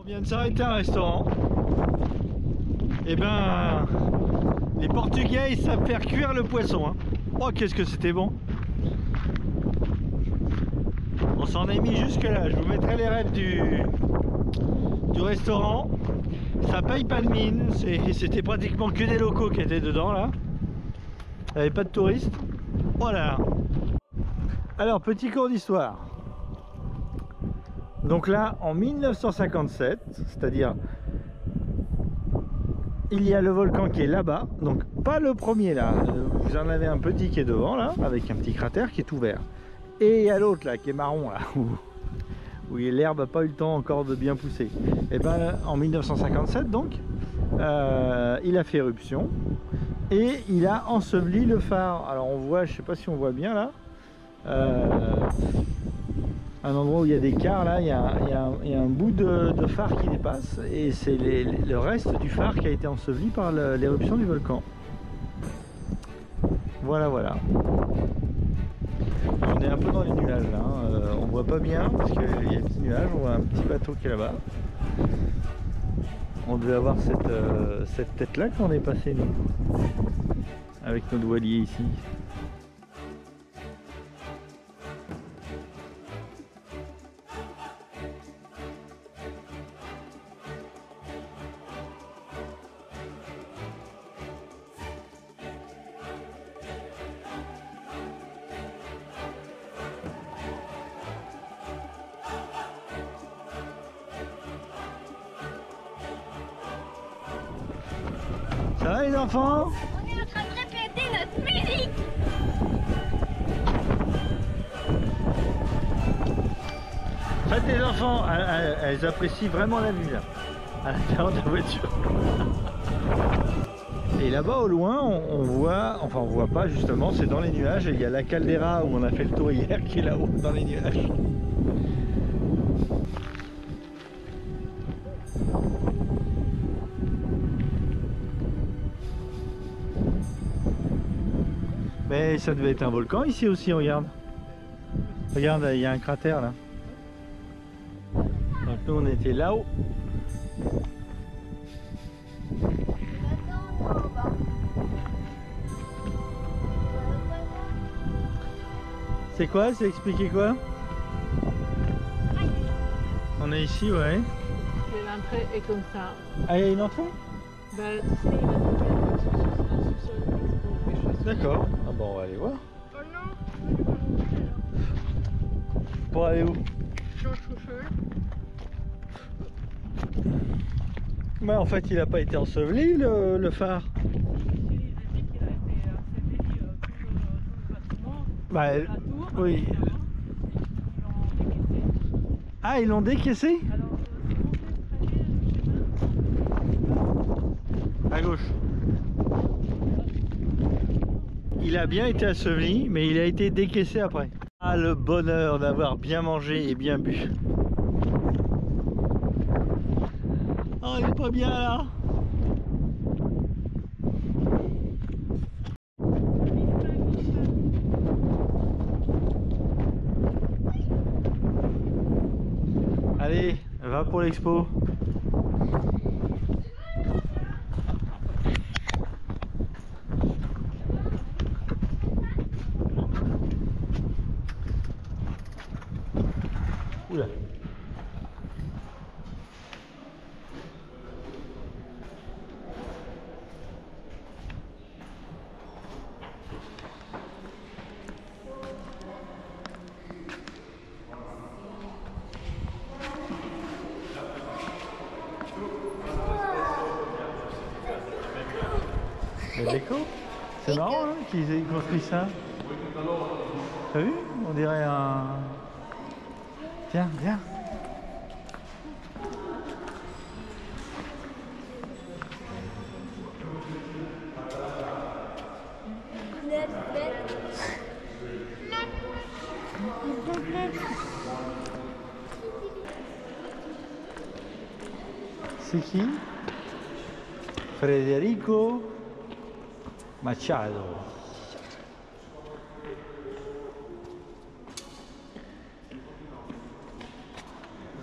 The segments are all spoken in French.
vient de s'arrêter un restaurant. Et ben, les Portugais ils savent faire cuire le poisson. Hein. Oh, qu'est-ce que c'était bon! On s'en est mis jusque là. Je vous mettrai les rêves du restaurant. Ça paye pas de mine. C'était pratiquement que des locaux qui étaient dedans là. Il n'y avait pas de touristes. Voilà. Alors, petit cours d'histoire. Donc là, en 1957, c'est-à-dire, il y a le volcan qui est là-bas. Donc, pas le premier là. Vous en avez un petit qui est devant là, avec un petit cratère qui est ouvert. Et il y a l'autre là, qui est marron là, où l'herbe n'a pas eu le temps encore de bien pousser. Et ben, en 1957, donc, il a fait éruption. Et il a enseveli le phare. Alors on voit, je sais pas si on voit bien là, un endroit où il y a des quarts là, il y a un bout de phare qui dépasse et c'est le reste du phare qui a été enseveli par l'éruption du volcan. Voilà, voilà. On est un peu dans les nuages là, hein. On voit pas bien parce qu'il y a des petits nuages, on voit un petit bateau qui est là-bas. On devait avoir cette tête là quand on est passé nous, avec notre voilier ici. Ça va les enfants? On est en train de répéter notre musique. En fait les enfants, elles apprécient vraiment la vue là, à l'intérieur de la voiture. Et là-bas au loin, on voit, enfin on voit pas justement, c'est dans les nuages, et il y a la caldeira où on a fait le tour hier qui est là-haut dans les nuages. Mais ça devait être un volcan ici aussi, regarde. Regarde, il y a un cratère là. Donc nous on était là-haut. C'est quoi? C'est expliqué quoi? On est ici, ouais. L'entrée est comme ça. Ah, il y a une entrée? Bah, c'est un sous-sol d'expo. D'accord. Ah bon, on va aller voir. Oh non. Pour aller où? Dans le sous-sol. Mais en fait, il n'a pas été enseveli le phare. Il a dit qu'il a été enseveli tout le bâtiment. Bah, La tour. oui. Ah, ils l'ont décaissé? Alors, si vous voulez tracer le chemin, À gauche. Il a bien été enseveli, mais il a été décaissé après. Ah, le bonheur d'avoir bien mangé et bien bu. Oh, il est pas bien là. Allez, va pour l'expo. Oula. Le déco? C'est marrant hein, qu'ils aient construit ça. T'as vu? On dirait un... Tiens, viens. C'est qui? Federico Machado.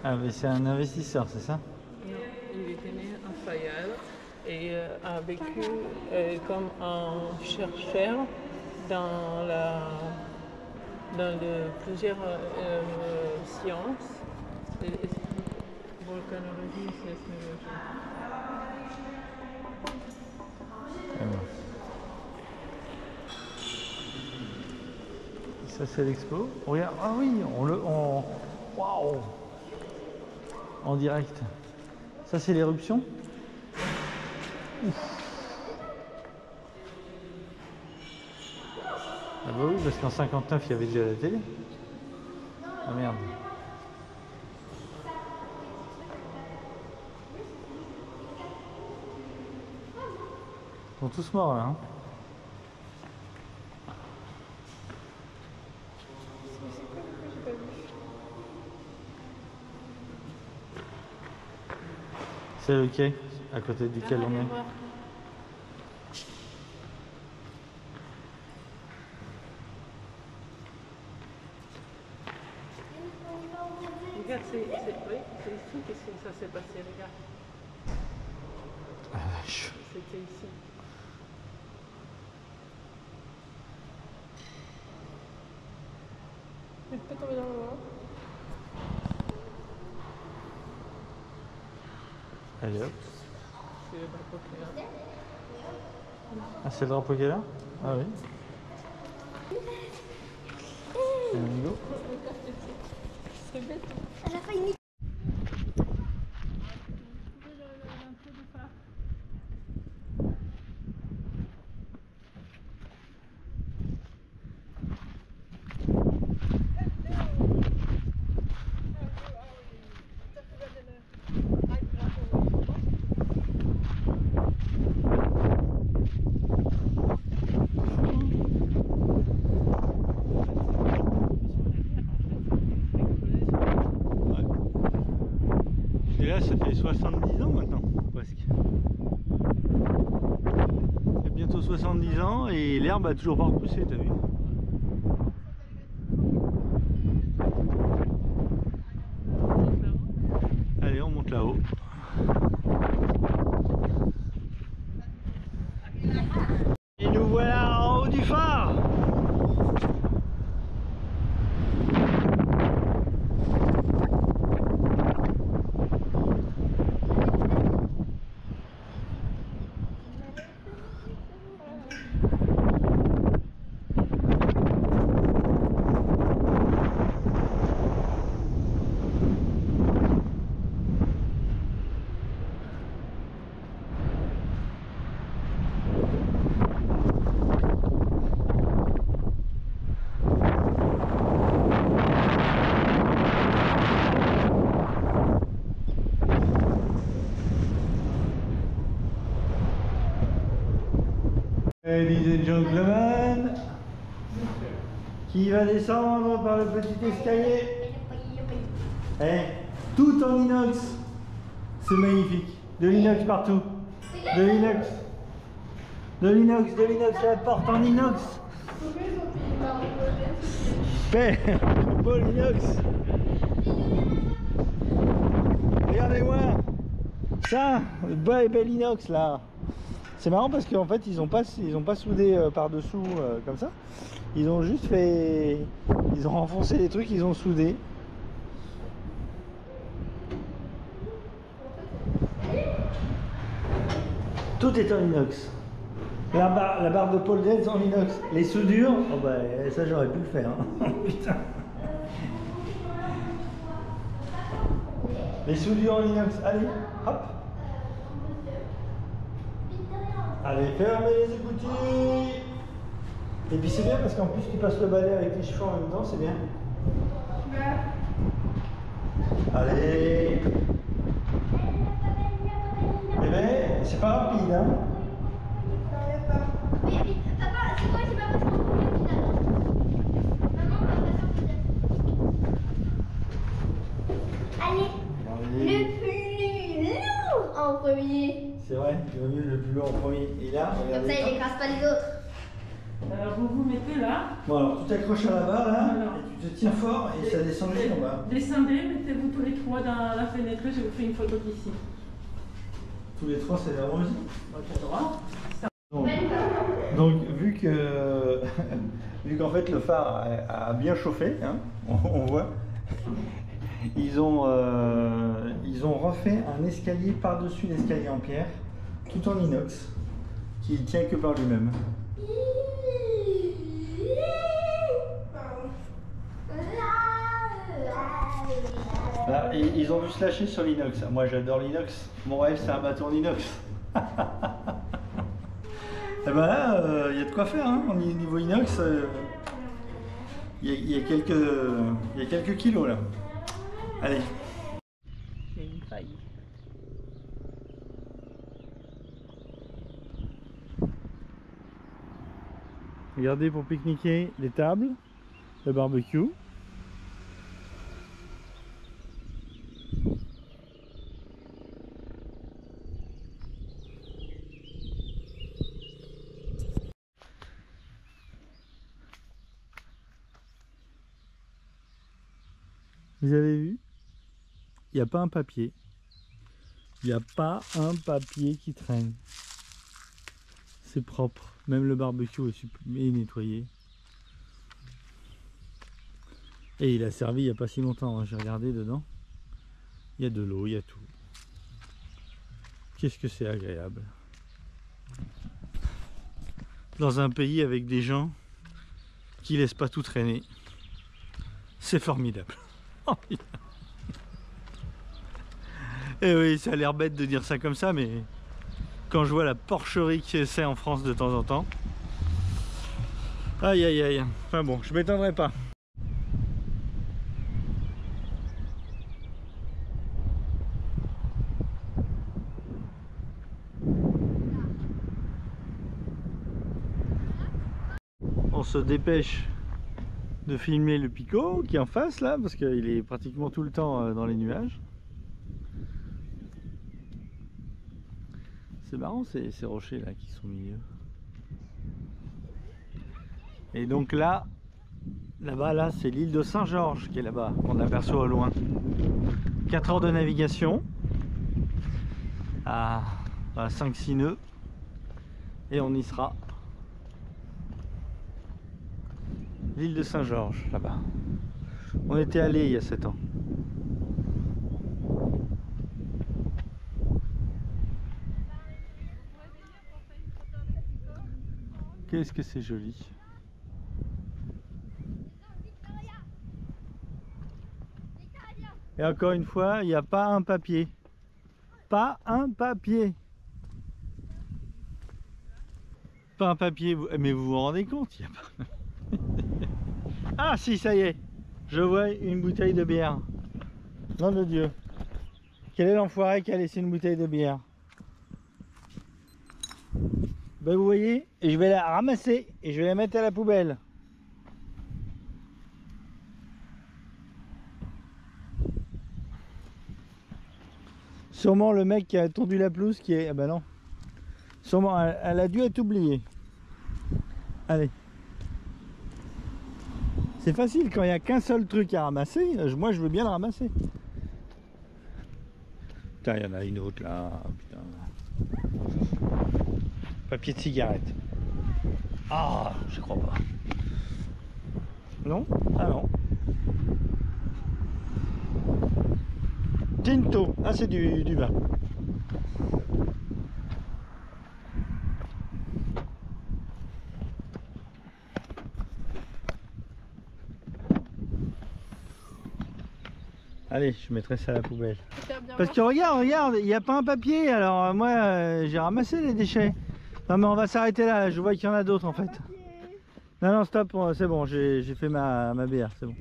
Ah mais c'est un investisseur, c'est ça? il était né en Fayal et a vécu comme un chercheur dans plusieurs sciences, volcanologie et sismologie. Ça c'est l'expo. Regarde, ah oui, waouh, en direct. Ça c'est l'éruption. Ouf. Ah bah oui, parce qu'en 59 il y avait déjà la télé. Ah merde. Ils sont tous morts là. Hein. C'est le quai à côté duquel on est. Regarde, c'est ici que ça s'est passé, regarde. Ah, vache. C'était ici. Il peut tomber dans l'eau. Allez hop. C'est le drapeau qui est là. Ah, c'est le drapeau qui est là? Ah oui. Amigo. C'est bête. Elle a failli niquer. Et là, ça fait 70 ans maintenant, presque. Il y a bientôt 70 ans et l'herbe a toujours pas repoussé, t'as vu? Allez, on monte là-haut. Et nous voilà en haut du phare! Ladies and gentlemen, qui va descendre par le petit escalier. Eh, tout en inox. C'est magnifique. De l'inox partout. De l'inox. De l'inox, de l'inox, la porte en inox. Super, beau l'inox. Regardez-moi. Ça, le bel inox là. C'est marrant parce qu'en fait ils ont pas soudé par dessous comme ça. Ils ont juste fait, ils ont renfoncé les trucs, ils ont soudé. Tout est en inox. La barre de pole dance en inox. Les soudures, oh bah ça j'aurais pu le faire. Hein. Putain. Les soudures en inox. Allez, hop. Allez, fermez les écoutilles. Et puis c'est bien parce qu'en plus tu passes le balai avec tes cheveux en même temps, c'est bien. Allez. Eh ben, c'est pas rapide, hein. Mais papa, c'est quoi, c'est pas parce qu'on peut finalement. Maman, on va passer en premier. Allez, le plus lourd en premier. C'est vrai, il vaut mieux le plus lourd en premier. Et là, Comme regardez. ça, il écrase pas les autres. Alors vous vous mettez là. Bon alors, tu t'accroches à la barre là, Alors. et tu te tiens fort et ça descend jusqu'en bas. Descendez, mettez-vous tous les trois dans la fenêtre, je vous fais une photo d'ici. Tous les trois, c'est la rose. Moi, j'adore. Donc vu que vu qu'en fait le phare a bien chauffé, hein, on voit, ils ont refait un escalier par-dessus l'escalier en pierre, tout en inox, qui tient que par lui-même. Là, et ils ont dû se lâcher sur l'inox. Moi j'adore l'inox. Mon rêve c'est un bateau en inox. Et ben là, il y a de quoi faire, hein. Au niveau inox, il y a quelques kilos là. Allez. Il y a une faille. Regardez pour pique-niquer les tables, le barbecue. Vous avez vu? Il n'y a pas un papier. Il n'y a pas un papier qui traîne. C'est propre. Même le barbecue est nettoyé. Et il a servi il n'y a pas si longtemps, hein. J'ai regardé dedans. Il y a de l'eau, il y a tout. Qu'est-ce que c'est agréable. Dans un pays avec des gens qui laissent pas tout traîner. C'est formidable. Et oui, ça a l'air bête de dire ça comme ça, mais quand je vois la porcherie que c'est en France de temps en temps, aïe aïe aïe. Enfin bon, je m'étendrai pas. On se dépêche de filmer le Pico qui est en face là, parce qu'il est pratiquement tout le temps dans les nuages. C'est marrant ces rochers là qui sont au milieu. Et donc là, là-bas là, c'est l'île de Saint-Georges qui est là-bas, qu'on aperçoit au loin. 4 heures de navigation à 5-6 nœuds et on y sera. L'île de Saint-Georges, là-bas. On était allé il y a 7 ans. Qu'est-ce que c'est joli. Et encore une fois, il n'y a pas un papier. Pas un papier. Pas un papier. Mais vous vous rendez compte, il n'y a pas... Ah si, ça y est, je vois une bouteille de bière. Nom de Dieu. Quel est l'enfoiré qui a laissé une bouteille de bière? Ben vous voyez, et je vais la ramasser et je vais la mettre à la poubelle. Sûrement le mec qui a tondu la pelouse qui est... Ah ben non. Sûrement, elle a dû être oubliée. Allez. C'est facile quand il n'y a qu'un seul truc à ramasser. Moi je veux bien le ramasser. Putain, il y en a une autre là. Putain. Papier de cigarette. Ah, je crois pas. Non? Ah non. Tinto. Ah, c'est du vin. Allez, je mettrai ça à la poubelle. Parce que regarde, il n'y a pas un papier. Alors moi, j'ai ramassé les déchets. Non mais on va s'arrêter là. Je vois qu'il y en a d'autres en fait. Non, stop, c'est bon, j'ai fait ma bière, c'est bon.